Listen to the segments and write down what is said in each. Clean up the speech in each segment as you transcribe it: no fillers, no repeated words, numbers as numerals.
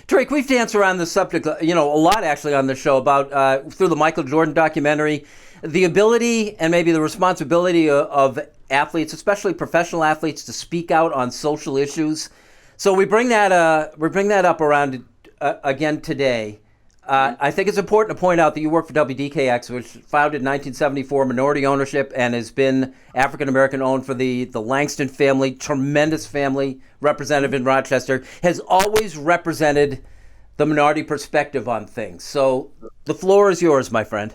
Tariq, we've danced around the subject, a lot actually on the show about through the Michael Jordan documentary, the ability and maybe the responsibility of athletes, especially professional athletes, to speak out on social issues. So we bring that up around again today. I think it's important to point out that you work for WDKX, which was founded in 1974, minority ownership, and has been African American owned for the Langston family, tremendous family representative in Rochester, has always represented the minority perspective on things. So the floor is yours, my friend.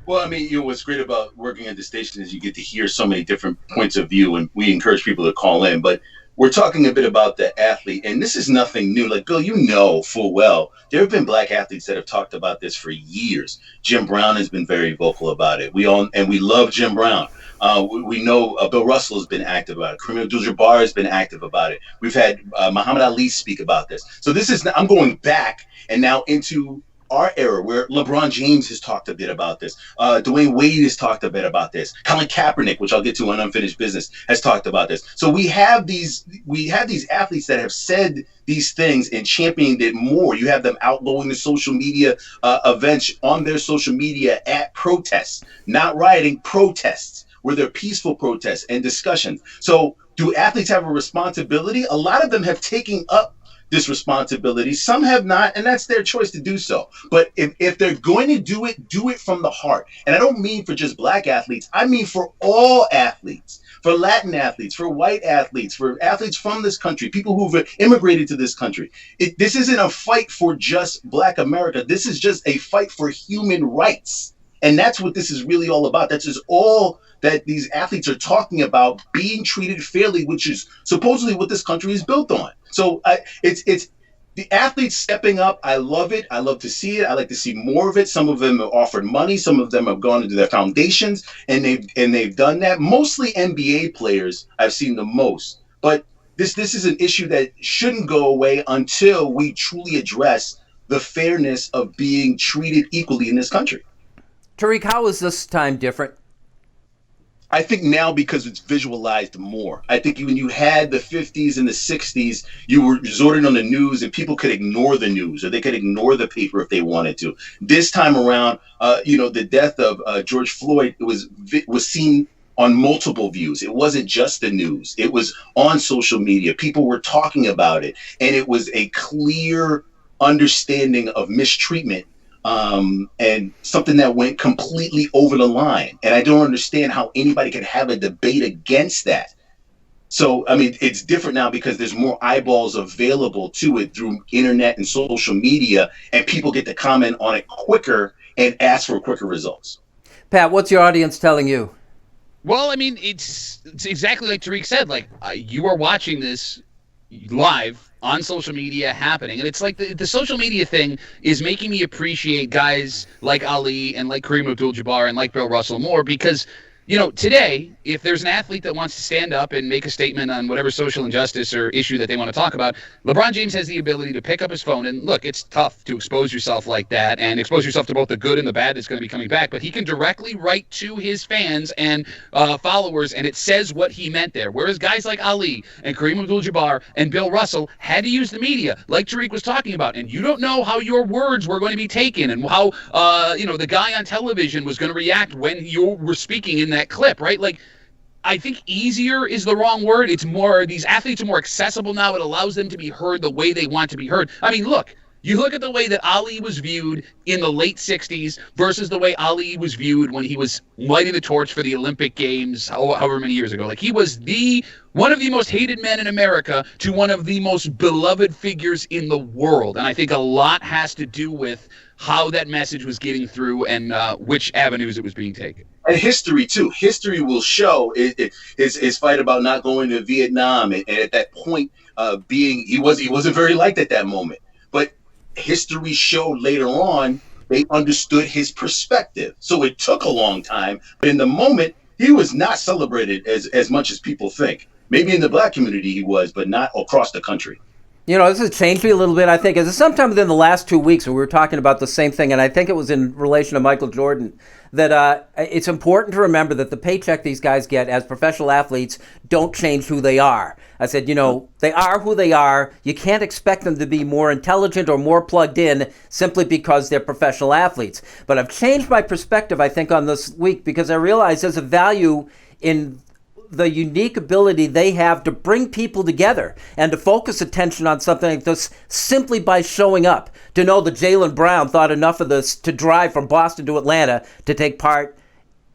Well, I mean, what's great about working at the station is you get to hear so many different points of view, and we encourage people to call in. But we're talking a bit about the athlete, and this is nothing new. Like, Bill, you know full well, there have been black athletes that have talked about this for years. Jim Brown has been very vocal about it. We love Jim Brown. We know Bill Russell has been active about it. Kareem Abdul-Jabbar has been active about it. We've had Muhammad Ali speak about this. So I'm going back and now into our era where LeBron James has talked a bit about this. Dwayne Wade has talked a bit about this. Colin Kaepernick, which I'll get to on Unfinished Business, has talked about this. So we have these athletes that have said these things and championed it more. You have them out going to social media events on their social media at protests, not rioting, protests, where they're peaceful protests and discussions. So do athletes have a responsibility? A lot of them have taken up this responsibility. Some have not, and that's their choice to do so. But if they're going to do it from the heart. And I don't mean for just black athletes. I mean for all athletes, for Latin athletes, for white athletes, for athletes from this country, people who've immigrated to this country. This isn't a fight for just black America. This is just a fight for human rights. And that's what this is really all about. That's just all that these athletes are talking about, being treated fairly, which is supposedly what this country is built on. So it's the athletes stepping up. I love it. I love to see it. I like to see more of it. Some of them have offered money. Some of them have gone into their foundations, and they've done that. Mostly NBA players I've seen the most. But this is an issue that shouldn't go away until we truly address the fairness of being treated equally in this country. Tariq, how is this time different? I think now because it's visualized more. I think when you had the 50s and the 60s, you were resorting on the news and people could ignore the news or they could ignore the paper if they wanted to. This time around, the death of George Floyd was seen on multiple views. It wasn't just the news. It was on social media. People were talking about it. And it was a clear understanding of mistreatment. And something that went completely over the line. And I don't understand how anybody can have a debate against that. So, I mean, it's different now because there's more eyeballs available to it through internet and social media, and people get to comment on it quicker and ask for quicker results. Pat, what's your audience telling you? Well, I mean, it's exactly like Tariq said. Like, you are watching this live on social media happening. And it's like the social media thing is making me appreciate guys like Ali and like Kareem Abdul-Jabbar and like Bill Russell more because, today, if there's an athlete that wants to stand up and make a statement on whatever social injustice or issue that they want to talk about, LeBron James has the ability to pick up his phone and look, it's tough to expose yourself like that and expose yourself to both the good and the bad that's going to be coming back, but he can directly write to his fans and followers and it says what he meant there. Whereas guys like Ali and Kareem Abdul-Jabbar and Bill Russell had to use the media like Tariq was talking about, and you don't know how your words were going to be taken and how, the guy on television was going to react when you were speaking in that clip, right? Like, I think easier is the wrong word. It's more, these athletes are more accessible now. It allows them to be heard the way they want to be heard. I mean, look, you look at the way that Ali was viewed in the late 60s versus the way Ali was viewed when he was lighting the torch for the Olympic Games, however many years ago. Like, he was one of the most hated men in America to one of the most beloved figures in the world. And I think a lot has to do with how that message was getting through and which avenues it was being taken. And history too. History will show his fight about not going to Vietnam, and at that point, he wasn't very liked at that moment. But history showed later on they understood his perspective. So it took a long time, but in the moment, he was not celebrated as much as people think. Maybe in the black community he was, but not across the country. You know, this has changed me a little bit, I think. It's sometime within the last 2 weeks when we were talking about the same thing, and I think it was in relation to Michael Jordan, that it's important to remember that the paycheck these guys get as professional athletes don't change who they are. I said, you know, they are who they are. You can't expect them to be more intelligent or more plugged in simply because they're professional athletes. But I've changed my perspective, I think, on this week because I realize there's a value in the unique ability they have to bring people together and to focus attention on something like this simply by showing up. To know that Jaylen Brown thought enough of this to drive from Boston to Atlanta to take part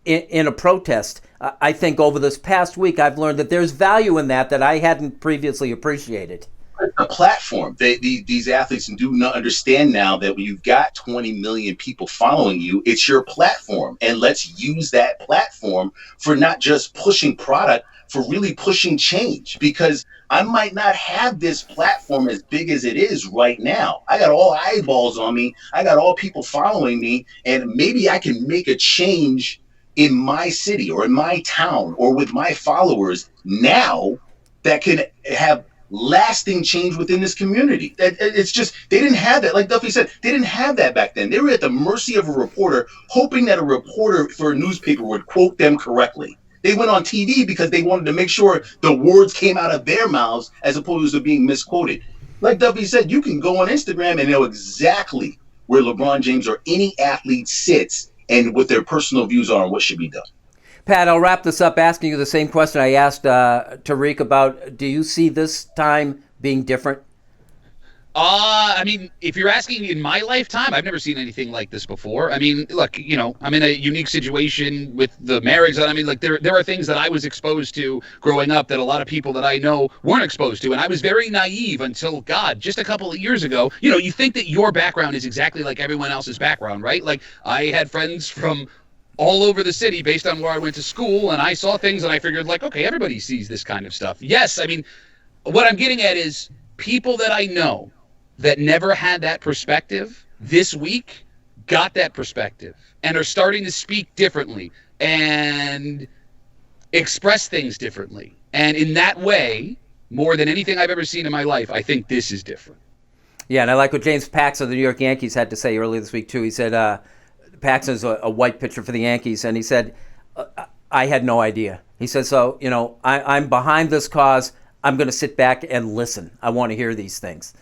in a protest. I think over this past week I've learned that there's value in that I hadn't previously appreciated. A platform. These athletes do not understand now that when you've got 20 million people following you, it's your platform. And let's use that platform for not just pushing product, for really pushing change. Because I might not have this platform as big as it is right now. I got all eyeballs on me. I got all people following me. And maybe I can make a change in my city or in my town or with my followers now that can have lasting change within this community. It's just, they didn't have that. Like Duffy said, they didn't have that back then. They were at the mercy of a reporter, hoping that a reporter for a newspaper would quote them correctly. They went on TV because they wanted to make sure the words came out of their mouths as opposed to being misquoted. Like Duffy said, you can go on Instagram and know exactly where LeBron James or any athlete sits and what their personal views are on what should be done. Pat, I'll wrap this up asking you the same question I asked Tariq about, do you see this time being different? I mean, if you're asking in my lifetime, I've never seen anything like this before. I mean, look, you know, I'm in a unique situation with the marriage. I mean, like there are things that I was exposed to growing up that a lot of people that I know weren't exposed to. And I was very naive until, God, just a couple of years ago. You know, you think that your background is exactly like everyone else's background, right? Like I had friends from all over the city based on where I went to school, and I saw things and I figured, like, okay, everybody sees this kind of stuff. Yes, I mean, what I'm getting at is people that I know that never had that perspective this week got that perspective and are starting to speak differently and express things differently. And in that way, more than anything I've ever seen in my life, I think this is different. Yeah, and I like what James Paxson of the New York Yankees had to say earlier this week, too. He said, Paxson's a white pitcher for the Yankees, and he said, I had no idea. He said, so, you know, I'm behind this cause. I'm going to sit back and listen. I want to hear these things.